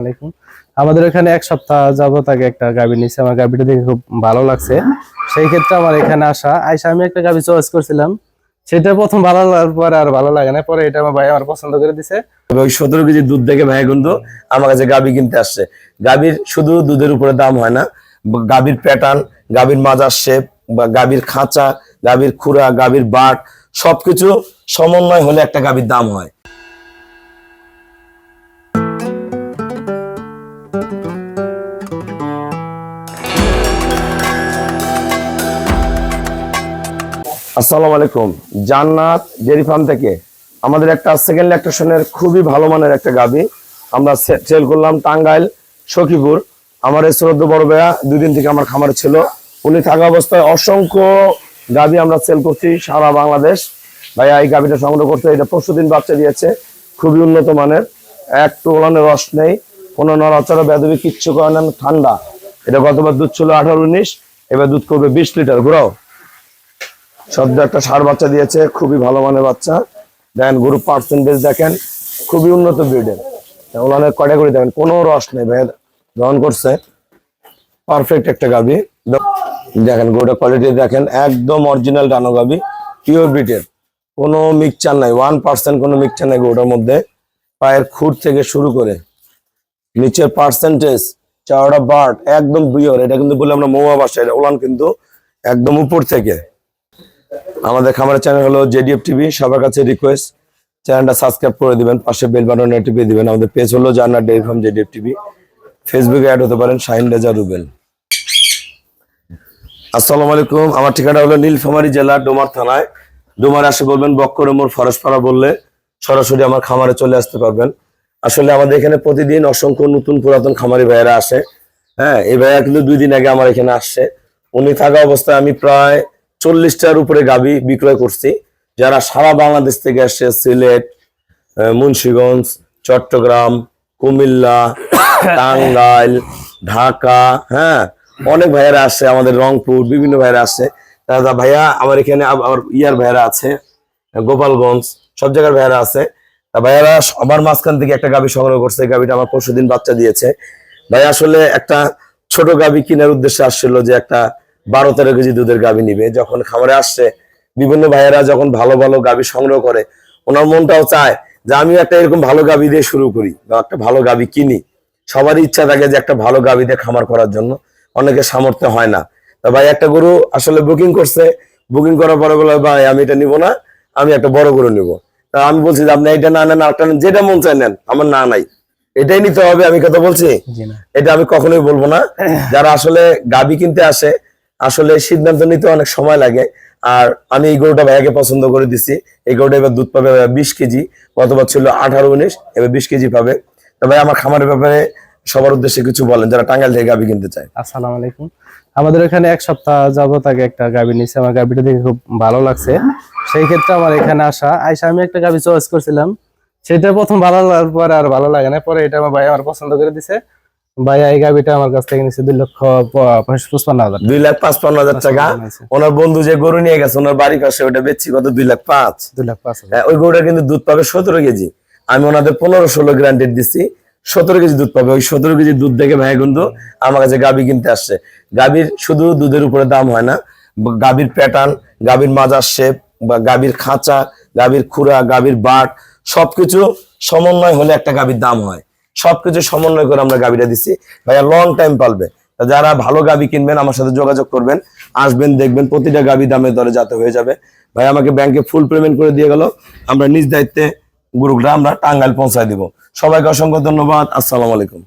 আলাইকুম। আমাদের এখানে এক সপ্তাহ যাবত আগে একটা গাভী নিয়েছে, আমার গাভীটা দেখে খুব ভালো লাগছে। সেই ক্ষেত্রে আমার এখানে আইসা আমি একটা গাভী চয়েস করছিলাম, সেটা প্রথম ভালো লাগার পরে আর ভালো লাগে না, পরে এটা আমার ভাই আমার পছন্দ করে দিছে। ওই 17 কেজি দুধ দেখে ভাই কিন্তু আমার কাছে গাভী কিনতে আসছে। গাভীর শুধু দুধের উপরে দাম হয় না, গাভীর প্যাটার্ন, গাভীর মাজার শেপ বা গাভীর খাঁচা, গাভীর খুরা, গাভীর বাট সবকিছু সমন্বয় হলে একটা গাভীর দাম হয়। আসসালামু আলাইকুম। জান্নাত ডেয়ারি ফার্ম থেকে আমাদের একটা সেকেন্ড ল্যাকটেশনের খুবই ভালো মানের একটা গাভী আমরা সেল করলাম টাঙ্গাইল সখীপুর। আমার এই শ্রদ্ধ বড় ভাইয়া 2 দিন থেকে আমার খামারে ছিল, উনি থাকা অবস্থায় অসংখ্য গাভী আমরা সেল করছি সারা বাংলাদেশ। ভাইয়া এই গাভীটা সংগ্রহ করতে, এটা 25 দিন বাচ্চা দিয়েছে, খুবই উন্নত মানের, একটু ওলানের রস নেই, কোনো নড়াচড়া বেদবি কিচ্ছু করে না, ঠান্ডা। এটা গতবার দুধ ছিল 18-19, এবার দুধ করবে 20 লিটার। ঘুরাও সদ্য একটা ষাঁড় বাচ্চা দিয়েছে, খুবই ভালো মানের বাচ্চা। দেখেন গরু পার্সেন্টেজ দেখেন, খুবই উন্নত ব্রিডের। ওলানের ক্যাটাগরি দেখেন, কোনো রস নেই, ভাই দহন করছে, পারফেক্ট একটা গাভী। দেখেন গরুটা কোয়ালিটি দেখেন, একদম অরিজিনাল ডানো গাভী, পিওর ব্রিডের, কোনো মিক্সচার নাই, 1% কোনো মিক্সচার নাই গরুটার মধ্যে। পায়ের খুর থেকে শুরু করে নিচের পার্সেন্টেজ, চাওড়া বাট একদম পিওর। এটা কিন্তু বলে আমরা মৌয়া বাসায়, ওলান কিন্তু একদম উপর থেকে। আমাদের খামারের চ্যানেল হলো জেডিএফ টিভি, সবার কাছে রিকোয়েস্ট চ্যানেলটা সাবস্ক্রাইব করে দিবেন, পাশে বেল বাটনে টিপে দিবেন। আমাদের পেজ হলো জান্নাত ডেয়ারি ফার্ম জেডিএফ টিভি, ফেসবুকে অ্যাড হতে পারেন শাহিন রেজা রুবেল। আসসালামু আলাইকুম। আমার ঠিকানা হলো নীলফামারী জেলা ডোমার থানায়। ডোমার আসে বলবেন বক্করে মোড় ফরেশপাড়া বললে সরাসরি আমার খামারে চলে আসতে পারবেন। আসলে আমাদের এখানে প্রতিদিন অসংখ্য নতুন পুরাতন খামারি ভাইয়েরা আসে। হ্যাঁ, এই ভাইয়া কিন্তু 2 দিন আগে আমার এখানে আসছে। উনি থাকা অবস্থায় আমি প্রায় 40টার উপরে গাভী বিক্রয় করছি, যারা সারা বাংলাদেশ থেকে আসছে, সিলেট, মুন্সিগঞ্জ, চট্টগ্রাম, কুমিল্লা, টাঙ্গাইল, ঢাকা, হ্যাঁ অনেক ভাইয়েরা আসছে, আমাদের রংপুর বিভিন্ন ভাইয়েরা আসছে। দাদা ভাইয়া আমার এখানে আমার ইয়ার ভাইয়েরা আছে, গোপালগঞ্জ, সব জায়গার ভাইয়েরা আছে। তা ভাইয়ারা আমার মাঝখান থেকে একটা গাভী সংগ্রহ করছে, গাভীটা আমার 25 দিন বাচ্চা দিয়েছে। ভাই আসলে একটা ছোট গাভী কেনার উদ্দেশ্যে আসছিল, যে একটা 12-13 কেজি দুধের গাভী নিবে। যখন খামারে আসছে, বিভিন্ন ভাইয়েরা যখন ভালো ভালো গাভী সংগ্রহ করে, ওনার মনটাও চায় যে আমিও একটা এরকম ভালো গাভী দিয়ে শুরু করি বা একটা ভালো গাভী কিনি। সবারই ইচ্ছা থাকে যে একটা ভালো গাভী দিয়ে খামার করার জন্য, অনেকের সামর্থ্য হয় না। তা ভাই একটা গরু আসলে বুকিং করছে, বুকিং করার পরে বলে ভাই আমি এটা নিব না, আমি একটা বড় গরু নিব। তা আমি বলছি যে আপনি এটা না নেন, আরেকটা নেন, যেটা মন চায় নেন, আমার না নাই, এটাই নিতে হবে। আমি কথা বলছি, এটা আমি কখনোই বলবো না। যারা আসলে গাভী কিনতে আসে, আসলে সিদ্ধান্ত নিতে অনেক সময় লাগে। আর আমি এই গরুটা ভাইয়াকে পছন্দ করে দিছি। এই গরুটা এবার দুধ পাবে 20 কেজি, গতবার ছিল 18-19, এবার 20 কেজি পাবে। তো ভাই আমার খামারের ব্যাপারে সবার উদ্দেশ্যে কিছু বলেন, যারা টাঙ্গাইল থেকে গাভী কিনতে চায়। আসসালামু আলাইকুম। আমাদের এখানে এক সপ্তাহ যাবত আগে একটা গাভী নিয়েছে, আমার গাভীটা দেখে খুব ভালো লাগছে। সেই ক্ষেত্রে আমার এখানে আইসা আমি একটা গাভী চয়েস করছিলাম, সেটা প্রথম ভালো লাগার পরে আর ভালো লাগে না, পরে এটা আমার ভাই আমার পছন্দ করে দিছে। ভাইয়া এই গাভীটা আমার কাছ থেকে নিচ্ছে 2,55,000। 2,55,000 টাকা। ওনার বন্ধু যে গরু নিয়ে গেছে ওনার বাড়ির পাশে, ওটা বেচছি কত, 2,05,000। 2,05,000। ওই গরুটা কিন্তু দুধ পাবে 17 কেজি। আমি ওনাদের 15-16 গ্রান্টেড দিচ্ছি, 17 কেজি দুধ পাবে। ওই 17 কেজি দুধ দেখে ভাই কিন্তু আমার কাছে গাভী কিনতে আসছে। গাভীর শুধু দুধের উপরে দাম হয় না, গাভীর প্যাটার্ন, গাভীর মাজার শেপ বা গাভীর খাঁচা, গাভীর খুরা, গাভীর বাট সবকিছু সমন্বয় হলে একটা গাভীর দাম হয়। সবকিছু সমন্বয় করে আমরা গাভীটা দিচ্ছি, ভাইয়া লং টাইম পালবে। যারা ভালো গাভী কিনবেন আমার সাথে যোগাযোগ করবেন, আসবেন, দেখবেন প্রতিটা গাভী দামে দরে যাতে হয়ে যাবে। ভাই আমাকে ব্যাংকে ফুল পেমেন্ট করে দিয়ে গেল, আমরা নিজ দায়িত্বে গরুটা আমরা টাঙ্গাইল পৌঁছায় দিব। সবাইকে অসংখ্য ধন্যবাদ। আসসালামু আলাইকুম।